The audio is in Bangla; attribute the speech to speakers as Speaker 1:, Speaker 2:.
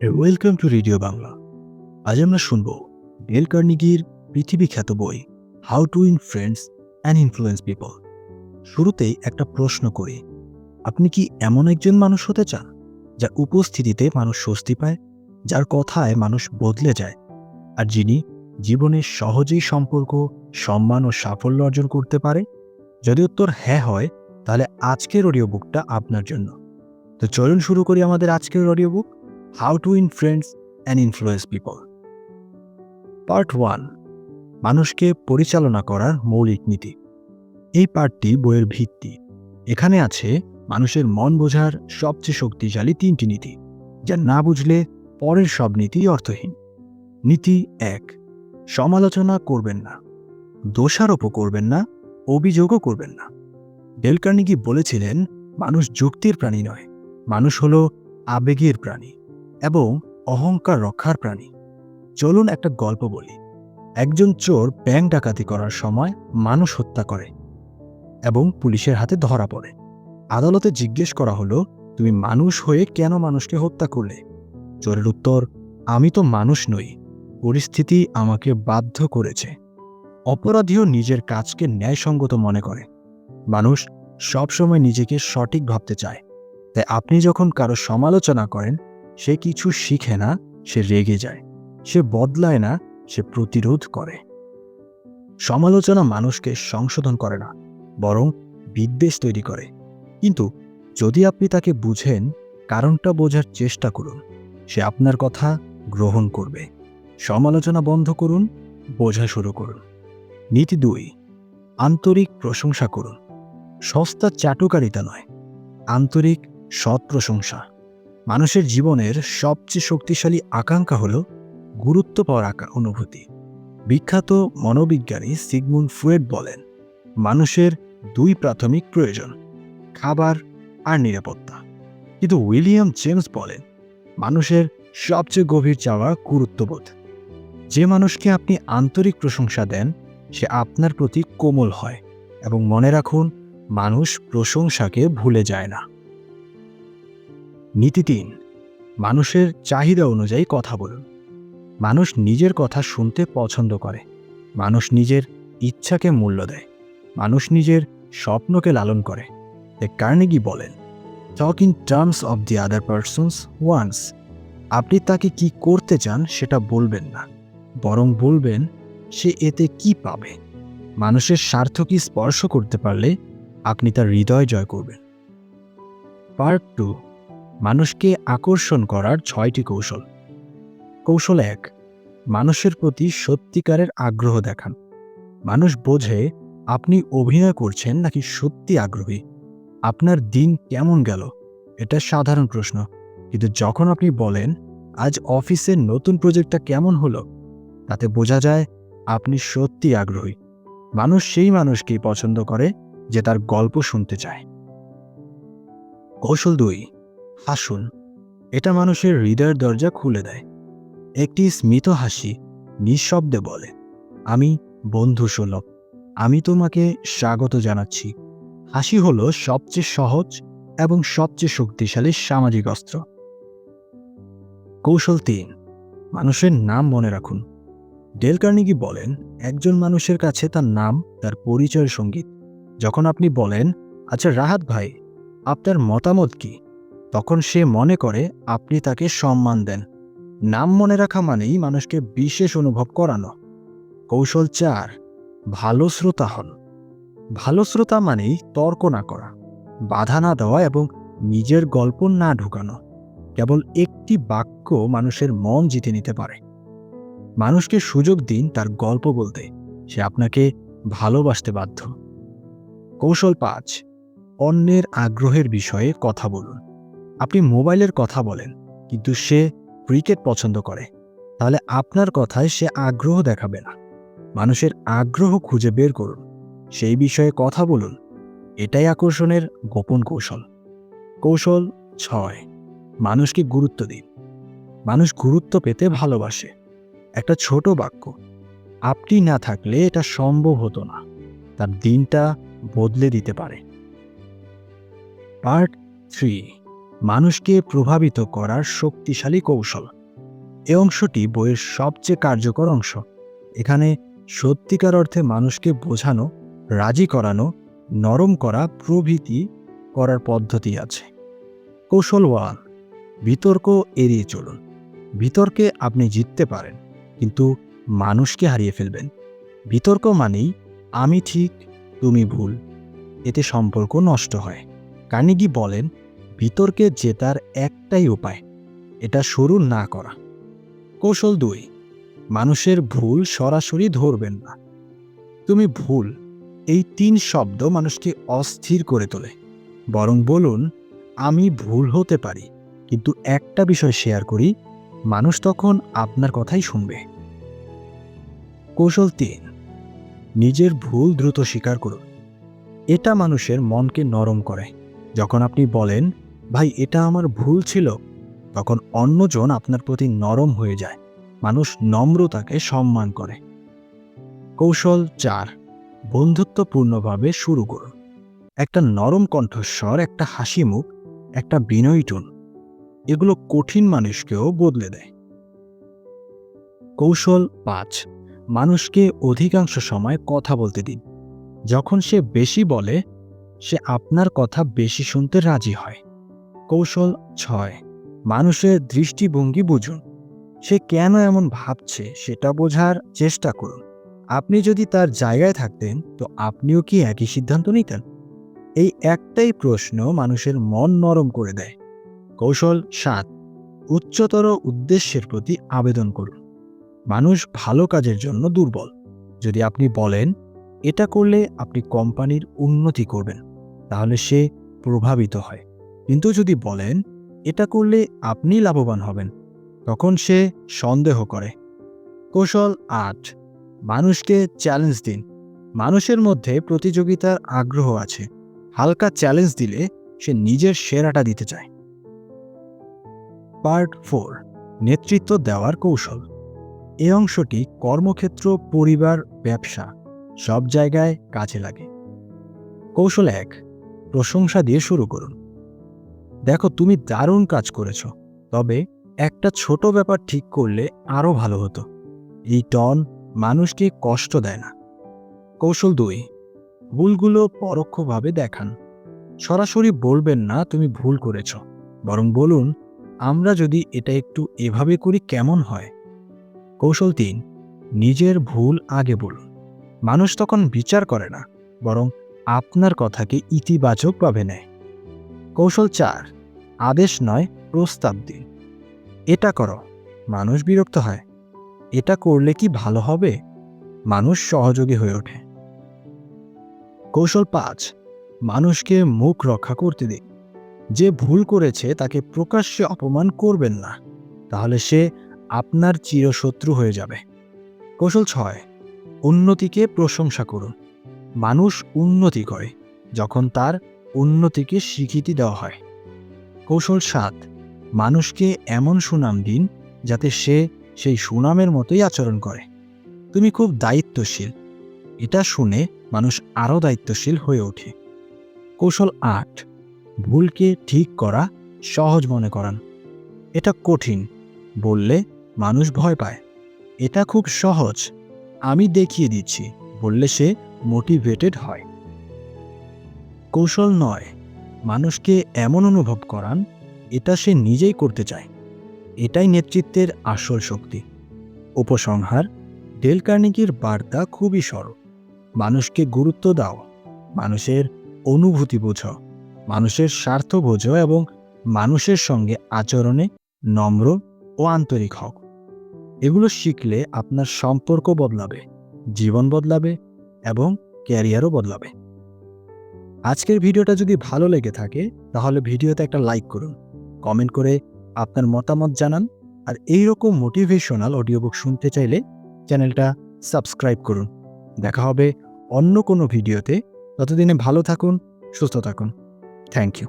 Speaker 1: Welcome to radio Bangla. আজ আমরা শুনব ডেল কার্নেগির পৃথিবী খ্যাত বই how to win friends and influence people. শুরুতেই একটা প্রশ্ন করি, আপনি কি এমন একজন মানুষ হতে চান যার উপস্থিতিতে মানুষ স্বস্তি পায়, যার কথায় মানুষ বদলে যায়, আর যিনি জীবনে সহজেই সম্পর্ক, সম্মান ও সাফল্য অর্জন করতে পারে? যদি উত্তর হ্যাঁ হয়, তাহলে আজকের অডিও বুকটা আপনার জন্য। তো চলুন শুরু করি আমাদের আজকের audio book, how to win friends and influence people. Part 1, মানুষকে পরিচালনা করার মৌলিক নীতি। এই পার্টটি বইয়ের ভিত্তি। এখানে আছে মানুষের মন বোঝার সবচেয়ে শক্তিশালী 3টি নীতি, যা না বুঝলে পরের সব নীতি অর্থহীন। নীতি 1, সমালোচনা করবেন না, দোষারোপও করবেন না, অভিযোগও করবেন না। ডেল কার্নেগি বলেছিলেন, মানুষ যুক্তির প্রাণী নয়, মানুষ হলো আবেগের প্রাণী এবং অহংকার রক্ষার প্রাণী। চলুন একটা গল্প বলি। একজন চোর ব্যাংক ডাকাতি করার সময় মানুষ হত্যা করে এবং পুলিশের হাতে ধরা পড়ে। আদালতে জিজ্ঞেস করা হলো, তুমি মানুষ হয়ে কেন মানুষকে হত্যা করলে? চোরের উত্তর, আমি তো মানুষ নই, পরিস্থিতি আমাকে বাধ্য করেছে। অপরাধীও নিজের কাজকে ন্যায়সঙ্গত মনে করে। মানুষ সবসময় নিজেকে সঠিক ভাবতে চায়। তাই আপনি যখন কারো সমালোচনা করেন, সে কিছু শিখে না, সে রেগে যায়। সে বদলায় না, সে প্রতিরোধ করে। সমালোচনা মানুষকে সংশোধন করে না, বরং বিদ্বেষ তৈরি করে। কিন্তু যদি আপনি তাকে বুঝেন, কারণটা বোঝার চেষ্টা করুন, সে আপনার কথা গ্রহণ করবে। সমালোচনা বন্ধ করুন, বোঝা শুরু করুন। নীতি 2, আন্তরিক প্রশংসা করুন। সস্তা চাটুকারিতা নয়, আন্তরিক সৎ প্রশংসা। মানুষের জীবনের সবচেয়ে শক্তিশালী আকাঙ্ক্ষা হল গুরুত্ব পাওয়ার অনুভূতি। বিখ্যাত মনোবিজ্ঞানী সিগমুন্ড ফ্রয়েড বলেন, মানুষের 2 প্রাথমিক প্রয়োজন, খাবার আর নিরাপত্তা। কিন্তু উইলিয়াম জেমস বলেন, মানুষের সবচেয়ে গভীর চাওয়া গুরুত্ববোধ। যে মানুষকে আপনি আন্তরিক প্রশংসা দেন, সে আপনার প্রতি কোমল হয়। এবং মনে রাখুন, মানুষ প্রশংসাকে ভুলে যায় না। নীতি 3, মানুষের চাহিদা অনুযায়ী কথা বলুন। মানুষ নিজের কথা শুনতে পছন্দ করে। মানুষ নিজের ইচ্ছাকে মূল্য দেয়। মানুষ নিজের স্বপ্নকে লালন করে। তাই কার্নেগি বলেন, talk in terms of the other persons ones. আপনি তাকে কি করতে চান সেটা বলবেন না, বরং বলবেন সে এতে কি পাবে। মানুষের স্বার্থ কি স্পর্শ করতে পারলে আপনি তার হৃদয় জয় করবেন। পার্ট 2, মানুষকে আকর্ষণ করার 6টি কৌশল। কৌশল 1, মানুষের প্রতি সত্যিকারের আগ্রহ দেখান। মানুষ বোঝে আপনি অভিনয় করছেন নাকি সত্যি আগ্রহী। আপনার দিন কেমন গেল, এটা সাধারণ প্রশ্ন, কিন্তু যখন আপনি বলেন, আজ অফিসের নতুন প্রজেক্টটা কেমন হলো, তাতে বোঝা যায় আপনি সত্যি আগ্রহী। মানুষ সেই মানুষকেই পছন্দ করে যে তার গল্প শুনতে চায়। কৌশল 2, হাসুন। এটা মানুষের হৃদয়ের দরজা খুলে দেয়। একটি স্মিত হাসি নিঃশব্দে বলে, আমি বন্ধু সুলভ, আমি তোমাকে স্বাগত জানাচ্ছি। হাসি হলো সবচেয়ে সহজ এবং সবচেয়ে শক্তিশালী সামাজিক অস্ত্র। কৌশল 3, মানুষের নাম মনে রাখুন। ডেল কার্নেগি বলেন, একজন মানুষের কাছে তার নাম তার পরিচয়ের সঙ্গীত। যখন আপনি বলেন, আচ্ছা রাহাত ভাই, আপনার মতামত কি, তখন সে মনে করে আপনি তাকে সম্মান দেন। নাম মনে রাখা মানেই মানুষকে বিশেষ অনুভব করানো। কৌশল 4, ভালো শ্রোতা হন। ভালো শ্রোতা মানেই তর্ক না করা, বাধা না দেওয়া এবং নিজের গল্প না ঢুকানো। কেবল একটি বাক্য মানুষের মন জিতে নিতে পারে। মানুষকে সুযোগ দিন তার গল্প বলতে, সে আপনাকে ভালোবাসতে বাধ্য। কৌশল 5, অন্যের আগ্রহের বিষয়ে কথা বলুন। আপনি মোবাইলের কথা বলেন, কিন্তু সে ক্রিকেট পছন্দ করে, তাহলে আপনার কথায় সে আগ্রহ দেখাবে না। মানুষের আগ্রহ খুঁজে বের করুন, সেই বিষয়ে কথা বলুন। এটাই আকর্ষণের গোপন কৌশল। কৌশল 6, মানুষকে গুরুত্ব দিন। মানুষ গুরুত্ব পেতে ভালোবাসে। একটা ছোট বাক্য, আপনি না থাকলে এটা সম্ভব হতো না, তার দিনটা বদলে দিতে পারে। পার্ট 3, মানুষকে প্রভাবিত করার শক্তিশালী কৌশল। এই অংশটি বইয়ের সবচেয়ে কার্যকর অংশ। এখানে সত্যিকার অর্থে মানুষকে বোঝানো, রাজি করানো, নরম করা প্রভৃতি করার পদ্ধতি আছে। কৌশল 1, বিতর্ক এড়িয়ে চলুন। বিতর্কে আপনি জিততে পারেন, কিন্তু মানুষকে হারিয়ে ফেলবেন। বিতর্ক মানেই আমি ঠিক, তুমি ভুল। এতে সম্পর্ক নষ্ট হয়। কার্নেগি বলেন, বিতর্কে জেতার একটাই উপায়, এটা শুরু না করা। কৌশল 2, মানুষের ভুল সরাসরি ধরবেন না। তুমি ভুল, এই 3 শব্দ মানুষকে অস্থির করে তোলে। বরং বলুন, আমি ভুল হতে পারি, কিন্তু একটা বিষয় শেয়ার করি। মানুষ তখন আপনার কথাই শুনবে। কৌশল 3, নিজের ভুল দ্রুত স্বীকার করুন। এটা মানুষের মনকে নরম করে। যখন আপনি বলেন, ভাই এটা আমার ভুল ছিল, তখন অন্যজন আপনার প্রতি নরম হয়ে যায়। মানুষ নম্রতাকে সম্মান করে। কৌশল 4, বন্ধুত্বপূর্ণভাবে শুরু করুন। একটা নরম কণ্ঠস্বর, একটা হাসি মুখ, একটা বিনয়ী টোন, এগুলো কঠিন মানুষকেও বদলে দেয়। কৌশল 5, মানুষকে অধিকাংশ সময় কথা বলতে দিন। যখন সে বেশি বলে, সে আপনার কথা বেশি শুনতে রাজি হয়। কৌশল 6, মানুষের দৃষ্টিভঙ্গি বুঝুন। সে কেন এমন ভাবছে সেটা বোঝার চেষ্টা করুন। আপনি যদি তার জায়গায় থাকতেন, তো আপনিও কি একই সিদ্ধান্ত নিতেন? এই একটাই প্রশ্ন মানুষের মন নরম করে দেয়। কৌশল 7, উচ্চতর উদ্দেশ্যের প্রতি আবেদন করুন। মানুষ ভালো কাজের জন্য দুর্বল। যদি আপনি বলেন, এটা করলে আপনি কোম্পানির উন্নতি করবেন, তাহলে সে প্রভাবিত হয়। কিন্তু যদি বলেন, এটা করলে আপনি লাভবান হবেন, তখন সে সন্দেহ করে। কৌশল 8, মানুষকে চ্যালেঞ্জ দিন। মানুষের মধ্যে প্রতিযোগিতার আগ্রহ আছে। হালকা চ্যালেঞ্জ দিলে সে নিজের সেরাটা দিতে চায়। পার্ট 4, নেতৃত্ব দেওয়ার কৌশল। এই অংশটি কর্মক্ষেত্র, পরিবার, ব্যবসা সব জায়গায় কাজে লাগে। কৌশল 1, প্রশংসা দিয়ে শুরু করুন। দেখো, তুমি দারুণ কাজ করেছ, তবে একটা ছোট ব্যাপার ঠিক করলে আরও ভালো হতো। এই টন মানুষকে কষ্ট দেয় না। কৌশল 2, ভুলগুলো পরোক্ষভাবে দেখান। সরাসরি বলবেন না তুমি ভুল করেছ, বরং বলুন, আমরা যদি এটা একটু এভাবে করি কেমন হয়। কৌশল 3, নিজের ভুল আগে বলুন। মানুষ তখন বিচার করে না, বরং আপনার কথাকে ইতিবাচকভাবে নেয়। কৌশল 4, আদেশ নয়, প্রস্তাব দিন। এটা করো, মানুষ বিরক্ত হয়। এটা করলে কি ভালো হবে? মানুষ সহযোগী হয়ে ওঠে। কৌশল 5, মানুষকে মুখ রক্ষা করতে দিন। যে ভুল করেছে তাকে প্রকাশ্যে অপমান করবেন না, তাহলে সে আপনার চিরশত্রু হয়ে যাবে। কৌশল 6, উন্নতিকে প্রশংসা করুন। মানুষ উন্নতি করে যখন তার উন্নতিকে স্বীকৃতি দেওয়া হয়। কৌশল 7, মানুষকে এমন সুনাম দিন যাতে সে সেই সুনামের মতোই আচরণ করে। তুমি খুব দায়িত্বশীল, এটা শুনে মানুষ আরও দায়িত্বশীল হয়ে ওঠে। কৌশল 8, ভুলকে ঠিক করা সহজ মনে করান। এটা কঠিন বললে মানুষ ভয় পায়। এটা খুব সহজ, আমি দেখিয়ে দিচ্ছি বললে সে মোটিভেটেড হয়। কৌশল 9, মানুষকে এমন অনুভব করান এটা সে নিজেই করতে চায়। এটাই নেতৃত্বের আসল শক্তি। উপসংহার, ডেল কার্নেগির বার্তা খুবই সরল। মানুষকে গুরুত্ব দাও, মানুষের অনুভূতি বোঝো, মানুষের স্বার্থ বোঝো এবং মানুষের সঙ্গে আচরণে নম্র ও আন্তরিক হও। এগুলো শিখলে আপনার সম্পর্ক বদলাবে, জীবন বদলাবে এবং ক্যারিয়ারও বদলাবে। আজকের ভিডিওটা যদি ভালো লেগে থাকে, তাহলে ভিডিওতে একটা লাইক করুন, কমেন্ট করে আপনার মতামত জানান। আর এইরকম মোটিভেশনাল অডিও বুক শুনতে চাইলে চ্যানেলটা সাবস্ক্রাইব করুন। দেখা হবে অন্য কোনো ভিডিওতে। ততদিনে ভালো থাকুন, সুস্থ থাকুন। Thank you.